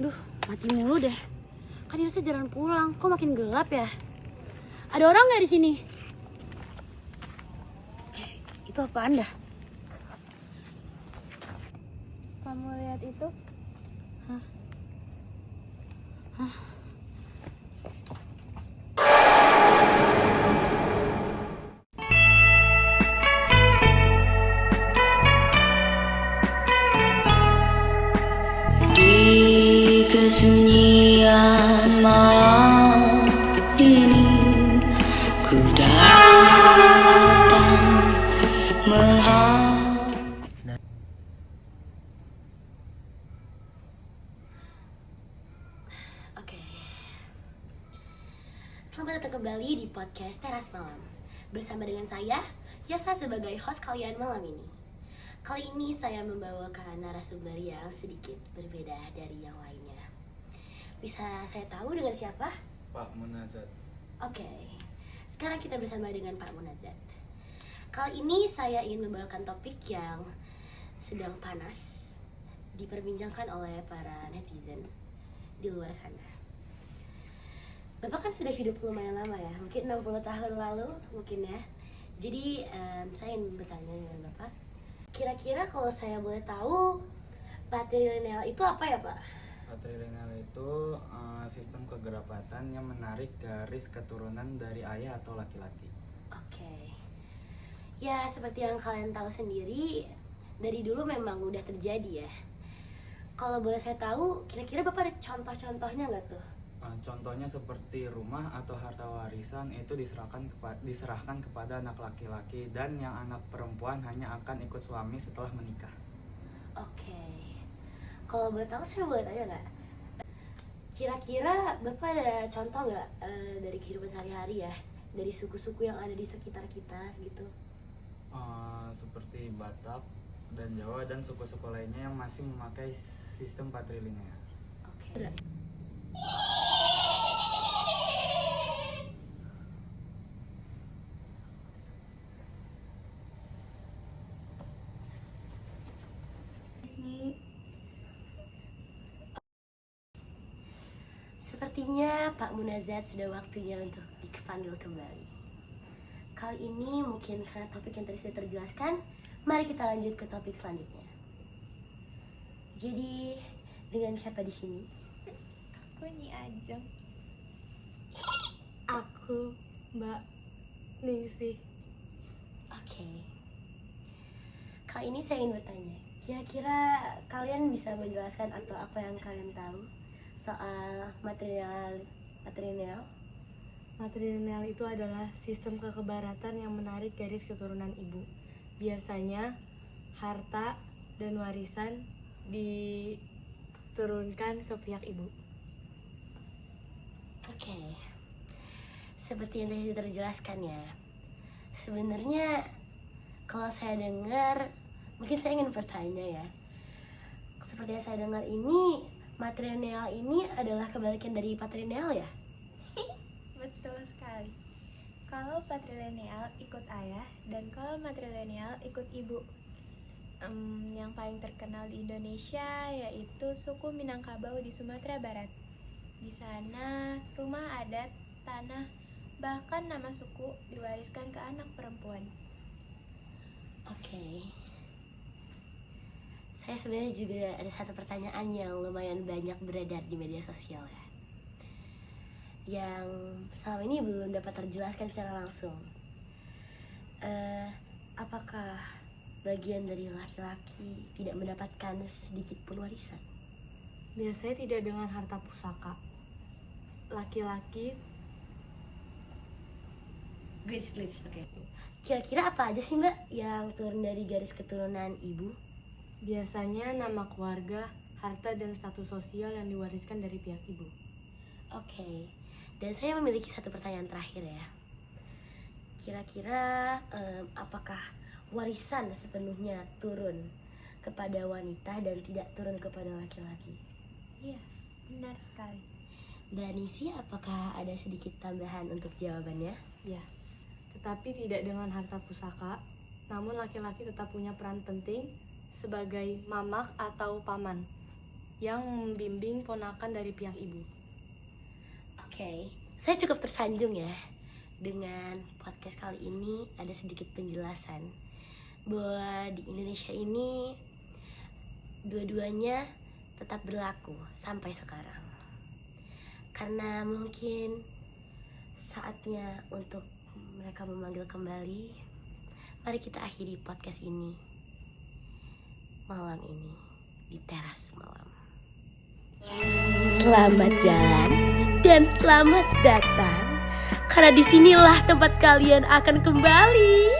Duh, mati mulu deh. Kan harusnya jalan pulang. Kok makin gelap ya? Ada orang nggak di sini? Itu apaan dah? Kamu lihat itu? Hah? Hah? Di kesunyian malam ini ku datang menghadap. Oke. Selamat datang kembali di podcast Teras Malam. Bersama dengan saya, Yasa sebagai host kalian malam ini. Kali ini saya membawakan narasumber yang sedikit berbeda dari yang lainnya. Bisa saya tahu dengan siapa? Pak Munazat. Oke. Sekarang kita bersama dengan Pak Munazat. Kali ini saya ingin membawakan topik yang sedang panas diperbincangkan oleh para netizen di luar sana. Bapak kan sudah hidup lumayan lama ya, mungkin 60 tahun lalu mungkin ya. Jadi saya ingin bertanya dengan Bapak, kira-kira kalau saya boleh tahu patrilineal itu apa ya Pak? Patrilineal itu sistem kegerabatan yang menarik garis keturunan dari ayah atau laki-laki. Oke. Ya seperti yang kalian tahu sendiri, dari dulu memang udah terjadi ya. Kalau boleh saya tahu, kira-kira Bapak ada contoh-contohnya nggak tuh? Contohnya seperti rumah atau harta warisan itu diserahkan kepada anak laki-laki, dan yang anak perempuan hanya akan ikut suami setelah menikah. Oke. Kalau boleh tahu saya boleh tanya nggak? Kira-kira Bapak ada contoh nggak dari kehidupan sehari-hari ya? Dari suku-suku yang ada di sekitar kita gitu? Seperti Batak dan Jawa dan suku-suku lainnya yang masih memakai sistem patrilineal. Oke. Sepertinya Pak Munazat sudah waktunya untuk dipanggil kembali. Kali ini mungkin karena topik yang tadi sudah terjelaskan, mari kita lanjut ke topik selanjutnya. Jadi dengan siapa di sini? Aku Nyi Ajeng. Aku Mbak Ningsih. Oke. Kali ini saya ingin bertanya, kira-kira kalian bisa menjelaskan atau apa yang kalian tahu soal matrilineal? Matrilineal itu adalah sistem kekebaratan yang menarik garis keturunan ibu. Biasanya harta dan warisan diturunkan ke pihak ibu. Oke. Seperti yang tadi sudah terjelaskan ya. Sebenarnya kalau saya dengar, mungkin saya ingin bertanya ya. Seperti yang saya dengar ini, matrilineal ini adalah kebalikan dari patrilineal ya? Betul sekali. Kalau patrilineal ikut ayah dan kalau matrilineal ikut ibu. Yang paling terkenal di Indonesia yaitu suku Minangkabau di Sumatera Barat. Di sana rumah adat, tanah, bahkan nama suku diwariskan ke anak perempuan. Oke. Saya sebenarnya juga ada satu pertanyaan yang lumayan banyak beredar di media sosial ya, yang selama ini belum dapat terjelaskan secara langsung. Apakah bagian dari laki-laki tidak mendapatkan sedikit pun warisan? Biasanya tidak dengan harta pusaka. Laki-laki Glitch, oke. Kira-kira apa aja sih Mbak yang turun dari garis keturunan ibu? biasanya nama keluarga, harta dan status sosial yang diwariskan dari pihak ibu. Oke. Dan saya memiliki satu pertanyaan terakhir ya. Kira-kira apakah warisan sepenuhnya turun kepada wanita dan tidak turun kepada laki-laki? Iya, benar sekali. Dan isi apakah ada sedikit tambahan untuk jawabannya? Ya, tetapi tidak dengan harta pusaka, namun laki-laki tetap punya peran penting sebagai mamak atau paman yang membimbing ponakan dari pihak ibu. Oke, saya cukup tersanjung ya dengan podcast kali ini. Ada sedikit penjelasan bahwa di Indonesia ini dua-duanya tetap berlaku sampai sekarang. Karena mungkin saatnya untuk mereka memanggil kembali. Mari kita akhiri podcast ini malam ini di teras malam. Selamat jalan dan selamat datang, karena disinilah tempat kalian akan kembali.